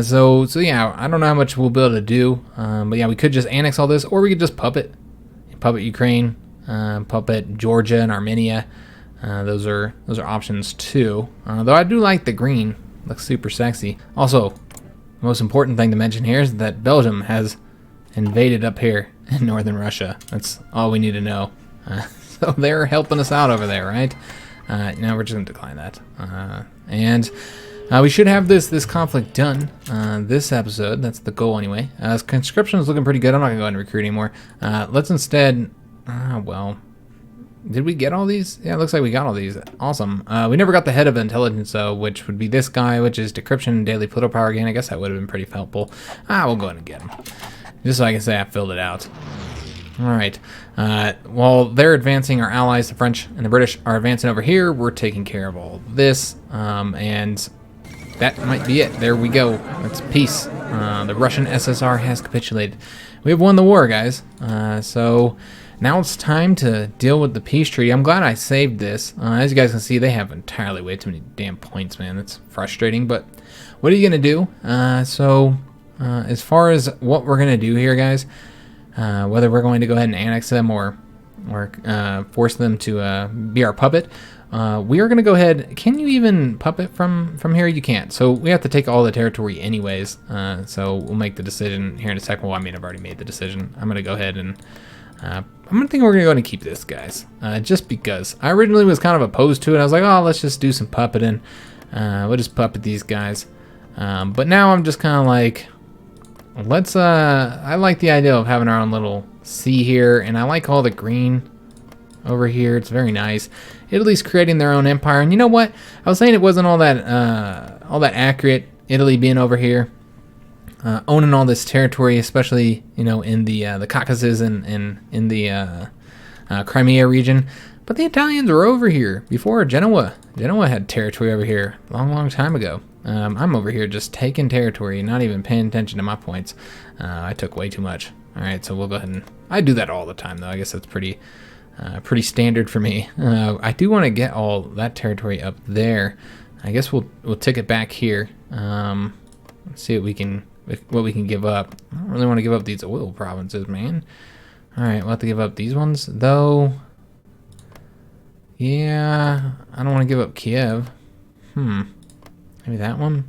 So yeah, I don't know how much we'll be able to do, but yeah, we could just annex all this, or we could just puppet Ukraine, puppet Georgia and Armenia. Those are options too. Though I do like the green, looks super sexy. Also, the most important thing to mention here is that Belgium has invaded up here in northern Russia. That's all we need to know. So they're helping us out over there, right? Now we're just going to decline that. And we should have this conflict done this episode. That's the goal anyway. Conscription is looking pretty good. I'm not going to go ahead and recruit anymore. Let's instead... well, did we get all these? Yeah, it looks like we got all these. Awesome. We never got the head of intelligence, though, which would be this guy, which is decryption and daily political power gain. I guess that would have been pretty helpful. We'll go ahead and get him. Just so I can say I filled it out. Alright, while they're advancing, our allies, the French and the British, are advancing over here. We're taking care of all this, and that might be it. There we go. That's peace. The Russian SSR has capitulated. We have won the war, guys. So now it's time to deal with the peace treaty. I'm glad I saved this. As you guys can see, they have entirely way too many damn points, man. That's frustrating, but what are you going to do? As far as what we're going to do here, guys, whether we're going to go ahead and annex them or force them to be our puppet, we are going to go ahead. Can you even puppet from here? You can't. So we have to take all the territory anyways. So we'll make the decision here in a second. Well, I mean, I've already made the we're going to go ahead and we're going to go ahead and keep this, guys. Just because I originally was kind of opposed to it. I was like, oh, let's just do some puppeting. We'll just puppet these guys. But now I'm just kind of like, I like the idea of having our own little sea here, and I like all the green over here. It's very nice. Italy's creating their own empire, and you know what? I was saying it wasn't all that accurate. Italy being over here, owning all this territory, especially in the Caucasus and in the Crimea region. But the Italians were over here before Genoa. Genoa had territory over here long time ago. I'm over here just taking territory, not even paying attention to my points. I took way too much. All right, so we'll go ahead and I do that all the time, though. I guess that's pretty standard for me. I do want to get all that territory up there. I guess we'll take it back here. Let's see what we can give up. I don't really want to give up these oil provinces, man. All right, we'll have to give up these ones, though. Yeah, I don't want to give up Kiev. Maybe that one?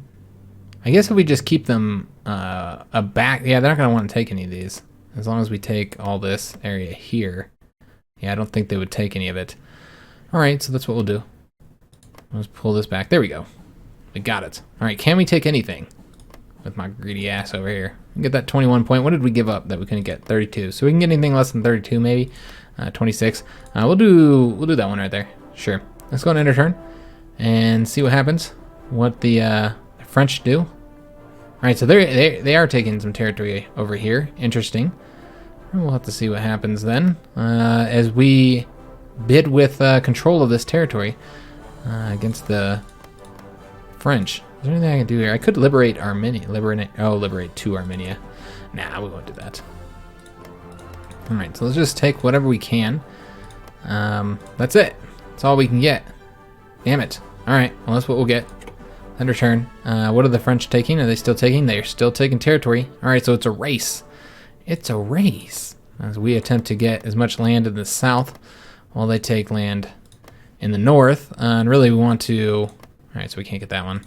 I guess if we just keep them back... Yeah, they're not going to want to take any of these. As long as we take all this area here. Yeah, I don't think they would take any of it. Alright, so that's what we'll do. Let's pull this back. There we go. We got it. Alright, can we take anything? With my greedy ass over here. Get that 21 point. What did we give up that we couldn't get? 32. So we can get anything less than 32 maybe. 26. We'll do that one right there. Sure. Let's go and end our turn. And see what happens. What the French do. Alright, so they are taking some territory over here. Interesting. We'll have to see what happens then. As we bid with control of this territory against the French. Is there anything I can do here? I could liberate Armenia. Liberate 2 Armenia. Nah, we won't do that. Alright, so let's just take whatever we can. That's it. That's all we can get. Damn it. Alright, well that's what we'll get. End our turn. What are the French taking? Are they still taking? They're still taking territory. Alright, so it's a race. It's a race. As we attempt to get as much land in the south while they take land in the north. And really we want to... Alright, so we can't get that one.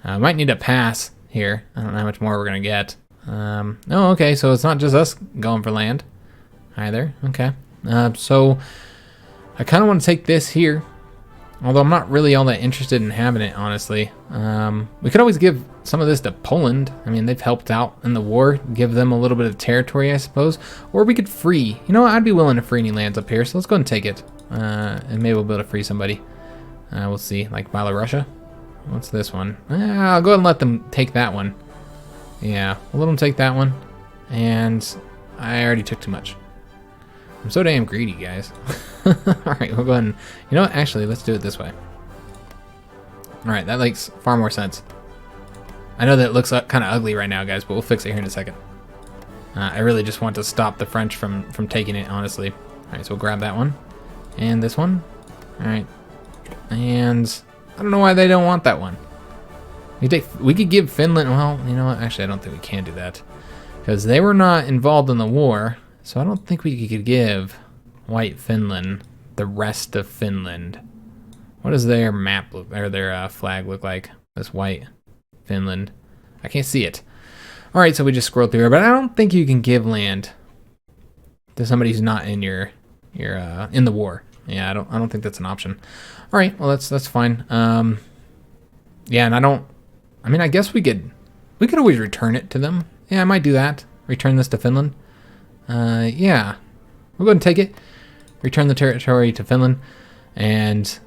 Might need a pass here. I don't know how much more we're going to get. Oh, okay, so it's not just us going for land either. Okay. So I kind of want to take this here. Although I'm not really all that interested in having it, honestly. We could always give some of this to Poland. I mean, they've helped out in the war. Give them a little bit of territory, I suppose. Or we could free. You know what? I'd be willing to free any lands up here. So let's go and take it. And maybe we'll be able to free somebody. We'll see. Like Belarusia. What's this one? I'll go ahead and let them take that one. Yeah, we'll let them take that one. And I already took too much. I'm so damn greedy, guys. Alright, we'll go ahead and... You know what? Actually, let's do it this way. Alright, that makes far more sense. I know that it looks kind of ugly right now, guys, but we'll fix it here in a second. I really just want to stop the French from taking it, honestly. Alright, so we'll grab that one. And this one. Alright. And... I don't know why they don't want that one. We could give Finland... Well, you know what? Actually, I don't think we can do that. Because they were not involved in the war. So I don't think we could give White Finland the rest of Finland. What does their map look, or their flag look like? This white Finland. I can't see it. All right, so we just scroll through here, but I don't think you can give land to somebody who's not in your in the war. Yeah, I don't think that's an option. All right, well that's fine. Yeah, and I mean, I guess we could always return it to them. Yeah, I might do that. Return this to Finland. Yeah, we'll go ahead and take it. Return the territory to Finland, and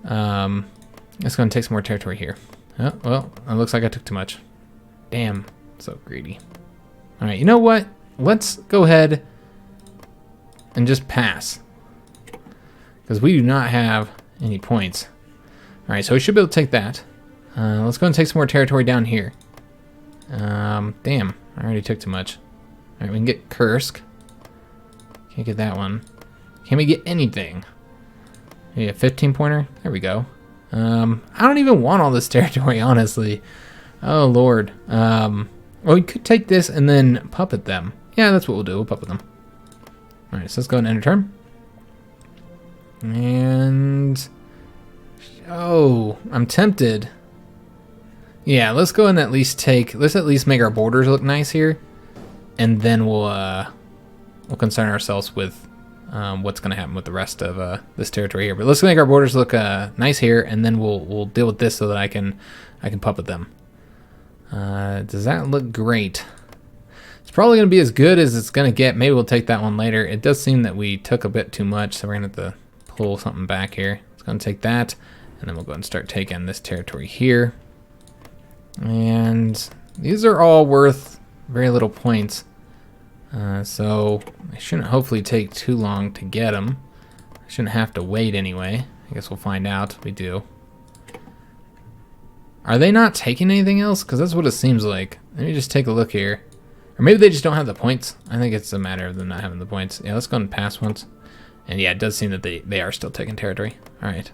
let's go and take some more territory here. Oh, well, it looks like I took too much. Damn, so greedy. All right, you know what? Let's go ahead and just pass, because we do not have any points. All right, so we should be able to take that. Let's go and take some more territory down here. Damn, I already took too much. Alright, we can get Kursk. Can't get that one. Can we get anything? Maybe a 15-pointer? There we go. I don't even want all this territory, honestly. Oh, Lord. Well, we could take this and then puppet them. Yeah, that's what we'll do. We'll puppet them. Alright, so let's go and end a turn. And... oh, I'm tempted. Yeah, let's go and at least take... let's at least make our borders look nice here. And then we'll concern ourselves with what's going to happen with the rest of this territory here. But let's make our borders look nice here, and then we'll deal with this so that I can puppet them. Does that look great? It's probably going to be as good as it's going to get. Maybe we'll take that one later. It does seem that we took a bit too much, so we're going to have to pull something back here. It's going to take that, and then we'll go ahead and start taking this territory here. And these are all worth very little points. So it shouldn't hopefully take too long to get them. I shouldn't have to wait anyway. I guess we'll find out. We do. Are they not taking anything else? Because that's what it seems like. Let me just take a look here. Or maybe they just don't have the points. I think it's a matter of them not having the points. Yeah, let's go and pass once. And yeah, it does seem that they are still taking territory. All right.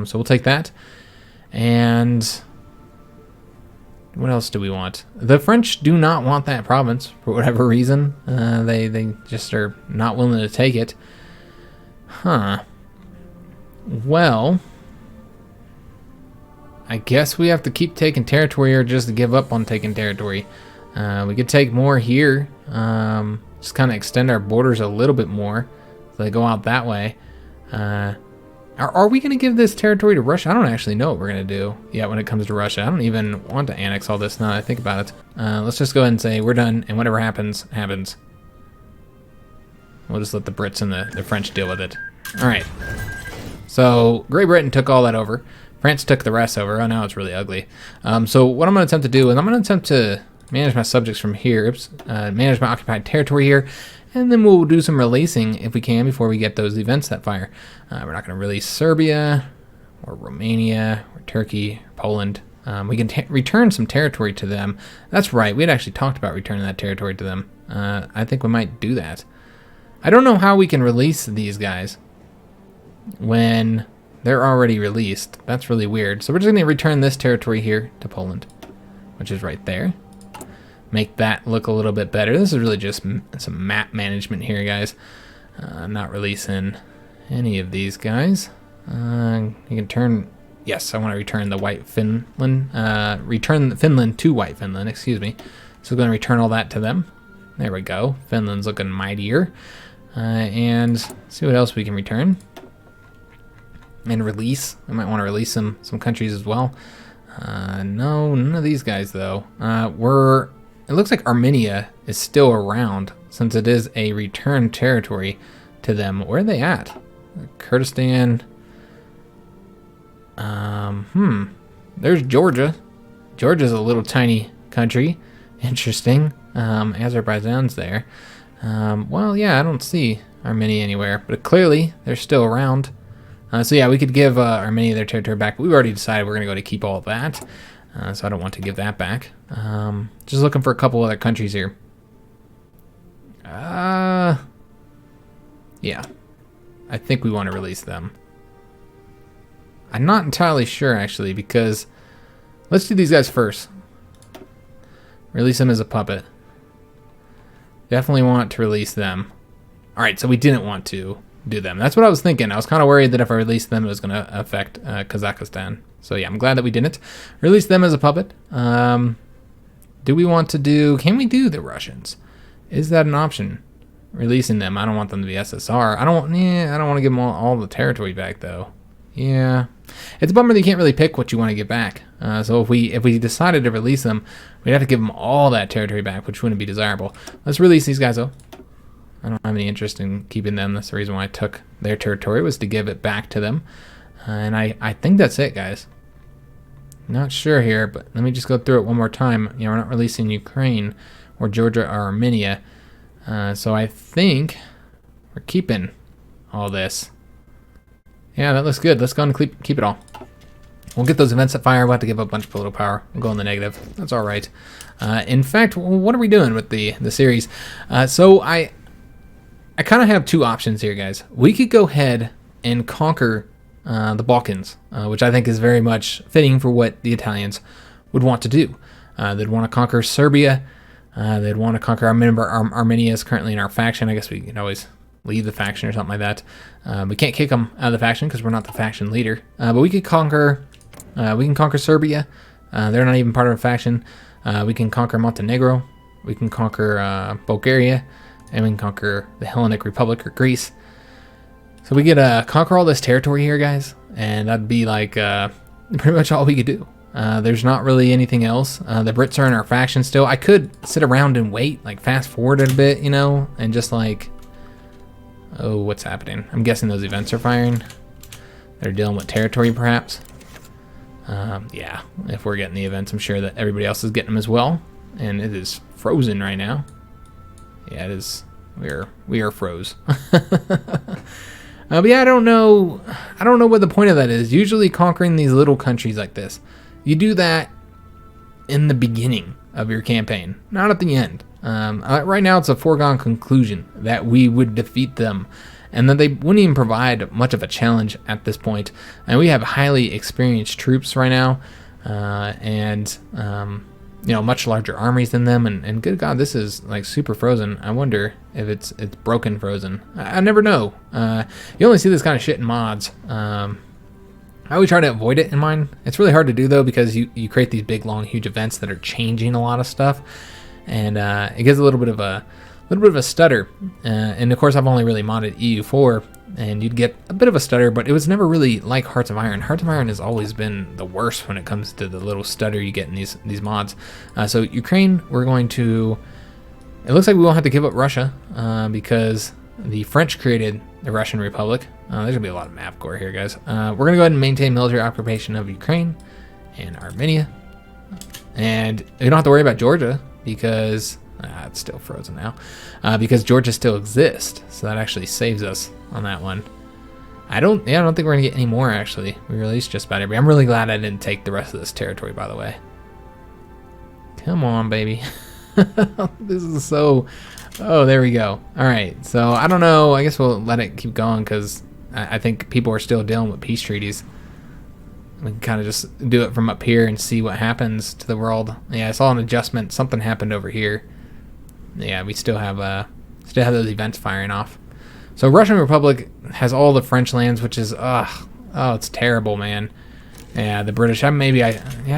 So we'll take that. And what else do we want? The French do not want that province for whatever reason. They just are not willing to take it. Huh. Well, I guess we have to keep taking territory or just give up on taking territory. We could take more here. Just kind of extend our borders a little bit more. So they go out that way. Are we going to give this territory to Russia? I don't actually know what we're going to do yet when it comes to Russia. I don't even want to annex all this now that I think about it. Let's just go ahead and say we're done, and whatever happens, happens. We'll just let the Brits and the French deal with it. All right. So Great Britain took all that over. France took the rest over. Oh, now it's really ugly. So what I'm going to attempt to do is I'm going to attempt to manage my subjects from here. Oops. Manage my occupied territory here. And then we'll do some releasing if we can before we get those events that fire. We're not going to release Serbia or Romania or Turkey or Poland. We can return some territory to them. That's right. We had actually talked about returning that territory to them. I think we might do that. I don't know how we can release these guys when they're already released. That's really weird. So we're just going to return this territory here to Poland, which is right there. Make that look a little bit better. This is really just some map management here, guys. I'm not releasing any of these guys. You can turn... yes, I want to return the White Finland. Return Finland to White Finland, excuse me. So we're going to return all that to them. There we go. Finland's looking mightier. And see what else we can return. And release. I might want to release some countries as well. No, none of these guys, though. It looks like Armenia is still around since it is a return territory to them. Where are they at? Kurdistan. There's Georgia. Georgia's a little tiny country. Interesting. Azerbaijan's there. Well, yeah, I don't see Armenia anywhere, but clearly they're still around. So yeah, we could give Armenia their territory back, but we've already decided we're going to go to keep all of that. So I don't want to give that back. Just looking for a couple other countries here. Yeah. I think we want to release them. I'm not entirely sure, actually, because... let's do these guys first. Release them as a puppet. Definitely want to release them. Alright, so we didn't want to do them. That's what I was thinking. I was kind of worried that if I released them, it was going to affect Kazakhstan. So yeah, I'm glad that we didn't. Release them as a puppet. Do we want to do... can we do the Russians? Is that an option? Releasing them. I don't want them to be SSR. I don't want to give them all the territory back, though. Yeah. It's a bummer that you can't really pick what you want to get back. So if we decided to release them, we'd have to give them all that territory back, which wouldn't be desirable. Let's release these guys, though. I don't have any interest in keeping them. That's the reason why I took their territory, was to give it back to them. And I think that's it, guys. Not sure here, but let me just go through it one more time. You know, we're not releasing Ukraine or Georgia or Armenia. So I think we're keeping all this. Yeah, that looks good. Let's go and keep it all. We'll get those events that fire. We'll have to give up a bunch of political power. We'll go in the negative. That's all right. In fact, what are we doing with the series? So I kind of have two options here, guys. We could go ahead and conquer the Balkans, which I think is very much fitting for what the Italians would want to do. They'd want to conquer Serbia. They'd want to conquer our member Armenia is currently in our faction. I guess we can always leave the faction or something like that. We can't kick them out of the faction because we're not the faction leader. But we could conquer. We can conquer Serbia. They're not even part of a faction. We can conquer Montenegro. We can conquer Bulgaria, and we can conquer the Hellenic Republic or Greece. So we could conquer all this territory here, guys, and that'd be like pretty much all we could do. There's not really anything else. The Brits are in our faction still. I could sit around and wait, like fast forward it a bit, you know, and just like, oh, what's happening? I'm guessing those events are firing. They're dealing with territory, perhaps. Yeah, if we're getting the events, I'm sure that everybody else is getting them as well. And it is frozen right now. Yeah, it is. We are froze. But yeah, I don't know what the point of that is. Usually conquering these little countries like this, you do that in the beginning of your campaign, not at the end. Right now, it's a foregone conclusion that we would defeat them, and that they wouldn't even provide much of a challenge at this point. And we have highly experienced troops right now, and you know, much larger armies than them. And good God, this is like super frozen. I wonder if it's broken frozen. I never know. You only see this kind of shit in mods. I always try to avoid it in mine. It's really hard to do though, because you create these big, long, huge events that are changing a lot of stuff, and it gives a little bit of a stutter. And of course, I've only really modded EU4, and you'd get a bit of a stutter, but it was never really like Hearts of Iron. Hearts of Iron has always been the worst when it comes to the little stutter you get in these mods. So Ukraine, we're going to. It looks like we won't have to give up Russia because the French created the Russian Republic. There's gonna be a lot of map gore here, guys. We're gonna go ahead and maintain military occupation of Ukraine and Armenia, and we don't have to worry about Georgia because it's still frozen now, because Georgia still exists. So that actually saves us on that one. I don't think we're gonna get any more. Actually, we released just about every. I'm really glad I didn't take the rest of this territory, by the way. Come on, baby. This is so. Oh, there we go. All right, so I don't know. I guess we'll let it keep going because I think people are still dealing with peace treaties. We can kind of just do it from up here and see what happens to the world. Yeah, I saw an adjustment. Something happened over here. Yeah, we still have those events firing off. So Russian Republic has all the French lands, which is it's terrible, man. Yeah, the British. I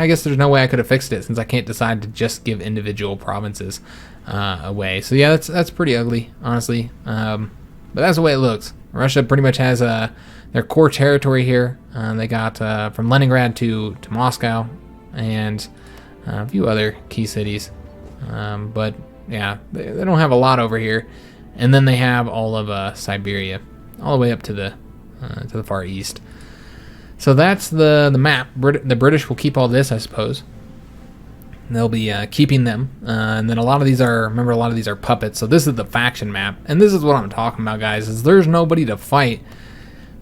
guess there's no way I could have fixed it since I can't decide to just give individual provinces away. So yeah, that's pretty ugly, honestly. But that's the way it looks. Russia pretty much has their core territory here. They got from Leningrad to Moscow and a few other key cities. But yeah, they don't have a lot over here. And then they have all of Siberia, all the way up to the far east. So that's the map. The British will keep all this, I suppose. They'll be keeping them. And then a lot of these are puppets. So this is the faction map. And this is what I'm talking about, guys, is there's nobody to fight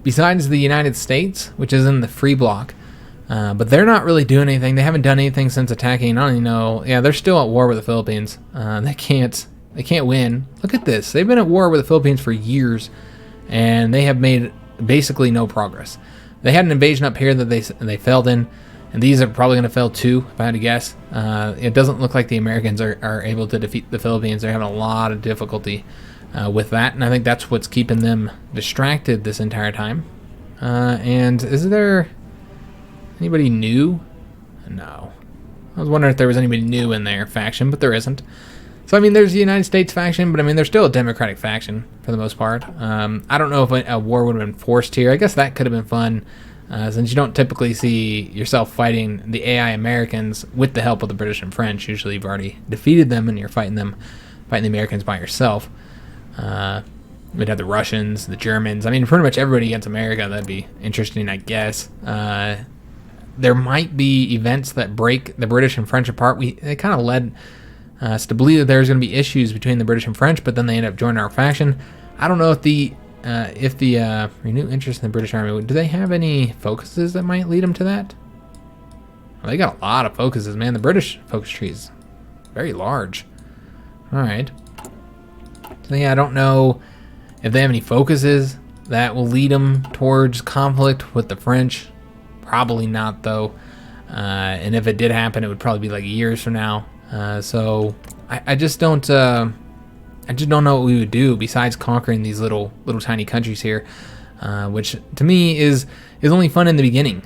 besides the United States, which is in the free block. But they're not really doing anything. They haven't done anything since attacking. I don't even know. Yeah, they're still at war with the Philippines. They can't win. Look at this. They've been at war with the Philippines for years, and they have made basically no progress. They had an invasion up here that they failed in, and these are probably going to fail too, if I had to guess. It doesn't look like the Americans are able to defeat the Philippines. They're having a lot of difficulty with that, and I think that's what's keeping them distracted this entire time. And is there anybody new? No. I was wondering if there was anybody new in their faction, but there isn't. So, I mean, there's the United States faction, but I mean, they're still a democratic faction for the most part. I don't know if a war would have been forced here. I guess that could have been fun, since you don't typically see yourself fighting the AI Americans with the help of the British and French. Usually you've already defeated them and you're fighting the Americans by yourself. We'd have the Russians, the Germans. I mean, pretty much everybody against America. That'd be interesting, I guess. There might be events that break the British and French apart. They kind of led us to believe that there's going to be issues between the British and French, but then they end up joining our faction. I don't know if the renewed interest in the British Army, do they have any focuses that might lead them to that? Well, they got a lot of focuses, man. The British focus tree is very large. All right. So yeah, I don't know if they have any focuses that will lead them towards conflict with the French. Probably not, though. And if it did happen, it would probably be like years from now. So I just don't. I just don't know what we would do besides conquering these little tiny countries here, which to me is only fun in the beginning.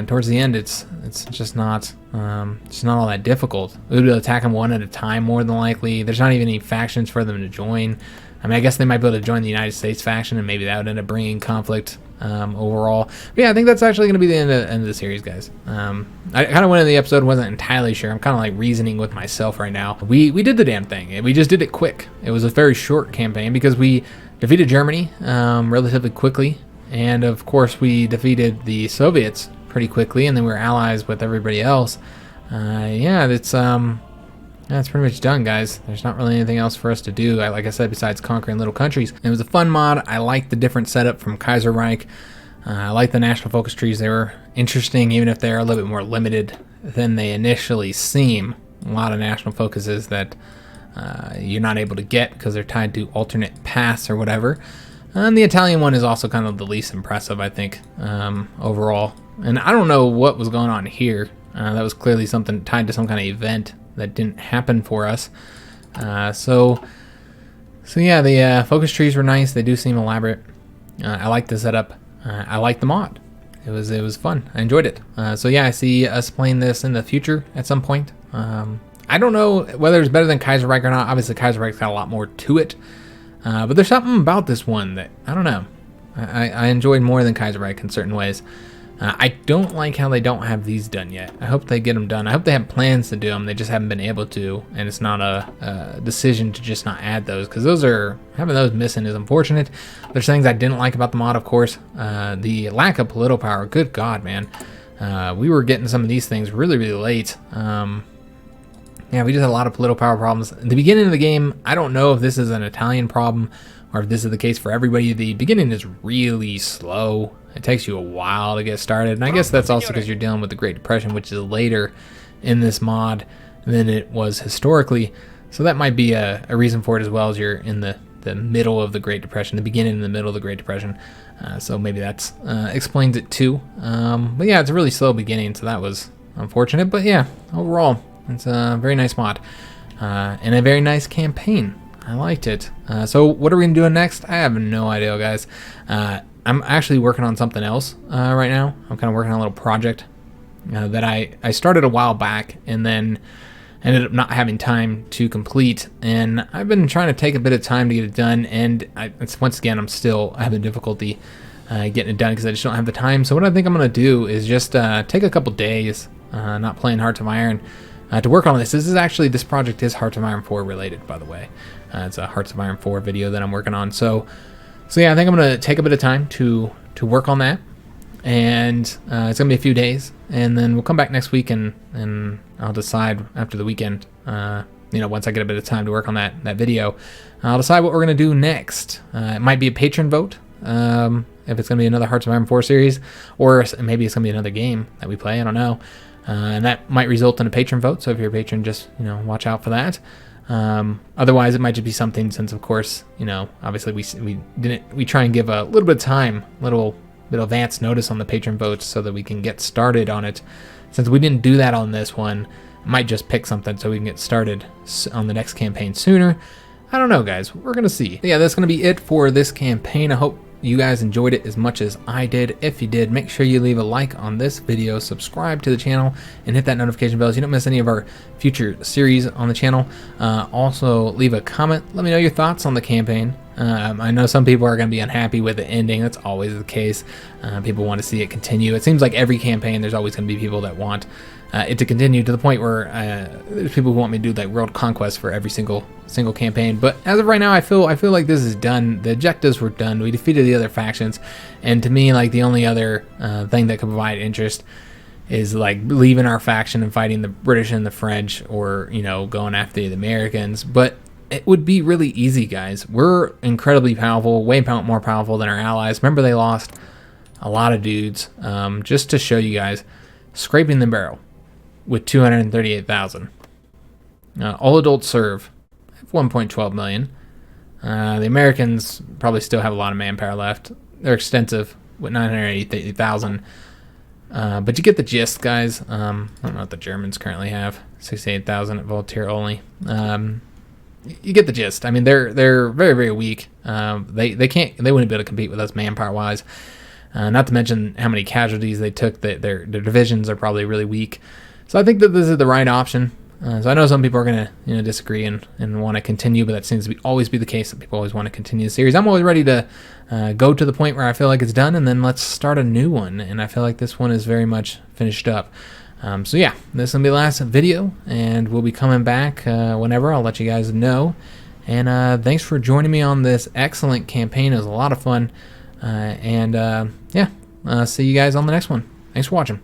Towards the end, it's just not all that difficult. We would attack them one at a time more than likely. There's not even any factions for them to join. I mean, I guess they might be able to join the United States faction, and maybe that would end up bringing conflict overall. But yeah, I think that's actually going to be the end of the series, guys. I kind of went in the episode, wasn't entirely sure. I'm kind of like reasoning with myself right now. We did the damn thing, and we just did it quick. It was a very short campaign because we defeated Germany relatively quickly, and of course we defeated the Soviets pretty quickly, and then we were allies with everybody else. Yeah, that's pretty much done, guys. There's not really anything else for us to do, like I said, besides conquering little countries. It was a fun mod. I like the different setup from Kaiserreich. I like the national focus trees. They were interesting, even if they're a little bit more limited than they initially seem. A lot of national focuses that you're not able to get because they're tied to alternate paths or whatever. And the Italian one is also kind of the least impressive, I think, overall. And I don't know what was going on here. That was clearly something tied to some kind of event that didn't happen for us. So yeah, the focus trees were nice. They do seem elaborate. I like the setup. I like the mod. It was fun. I enjoyed it. So yeah, I see us playing this in the future at some point. I don't know whether it's better than Kaiserreich or not. Obviously, Kaiserreich's got a lot more to it. But there's something about this one that, I don't know. I enjoyed more than Kaiserreich in certain ways. I don't like how they don't have these done yet. I hope they get them done. I hope they have plans to do them. They just haven't been able to, and it's not a decision to just not add those, because having those missing is unfortunate. There's things I didn't like about the mod, of course. The lack of political power. Good God, man. We were getting some of these things really, really late. Yeah, we just had a lot of political power problems. At the beginning of the game, I don't know if this is an Italian problem or if this is the case for everybody. The beginning is really slow. It takes you a while to get started, and I guess that's also because you're dealing with the Great Depression, which is later in this mod than it was historically. So that might be a reason for it, as well as you're in the middle of the Great Depression, the beginning and the middle of the Great Depression. So maybe that explains it too. But yeah, it's a really slow beginning, so that was unfortunate. But yeah, overall, it's a very nice mod and a very nice campaign. I liked it. So what are we going to do next? I have no idea, guys. I'm actually working on something else right now. I'm kind of working on a little project that I started a while back and then ended up not having time to complete. And I've been trying to take a bit of time to get it done. And once again, I'm still having difficulty getting it done because I just don't have the time. So what I think I'm going to do is just take a couple days, not playing Hearts of Iron, to work on this. This project is Hearts of Iron 4 related, by the way. It's a Hearts of Iron 4 video that I'm working on. So yeah, I think I'm going to take a bit of time to work on that. And it's going to be a few days. And then we'll come back next week and I'll decide after the weekend, once I get a bit of time to work on that video, I'll decide what we're going to do next. It might be a patron vote, if it's going to be another Hearts of Iron 4 series, or maybe it's going to be another game that we play. I don't know. And that might result in a patron vote. So if you're a patron, just, watch out for that. Otherwise it might just be something, since of course, obviously we try and give a little bit of time, little bit of advance notice on the patron votes so that we can get started on it. Since we didn't do that on this one, I might just pick something so we can get started on the next campaign sooner. I don't know, guys. We're going to see. Yeah, that's going to be it for this campaign. I hope you guys enjoyed it as much as I did. If you did, make sure you leave a like on this video, subscribe to the channel, and hit that notification bell so you don't miss any of our future series on the channel. Also, leave a comment. Let me know your thoughts on the campaign. I know some people are going to be unhappy with the ending. That's always the case. People want to see it continue. It seems like every campaign, there's always going to be people that want it to continue, to the point where there's people who want me to do like world conquest for every single campaign. But as of right now, I feel like this is done. The objectives were done. We defeated the other factions, and to me, like, the only other thing that could provide interest is like leaving our faction and fighting the British and the French, or going after the Americans. But it would be really easy, guys. We're incredibly powerful, way more powerful than our allies. Remember, they lost a lot of dudes. Just to show you guys, scraping the barrel. with 238,000. All adults serve, 1.12 million. The Americans probably still have a lot of manpower left. They're extensive with 980,000. But you get the gist, guys. I don't know what the Germans currently have. 68,000 at volunteer only. You get the gist. I mean, they're very, very weak. They wouldn't be able to compete with us manpower wise. Not to mention how many casualties they took. Their divisions are probably really weak. So I think that this is the right option. So I know some people are going to disagree and want to continue, but that seems to always be the case, that people always want to continue the series. I'm always ready to go to the point where I feel like it's done, and then let's start a new one. And I feel like this one is very much finished up. So yeah, this is going to be the last video, and we'll be coming back whenever. I'll let you guys know. And thanks for joining me on this excellent campaign. It was a lot of fun. Yeah, see you guys on the next one. Thanks for watching.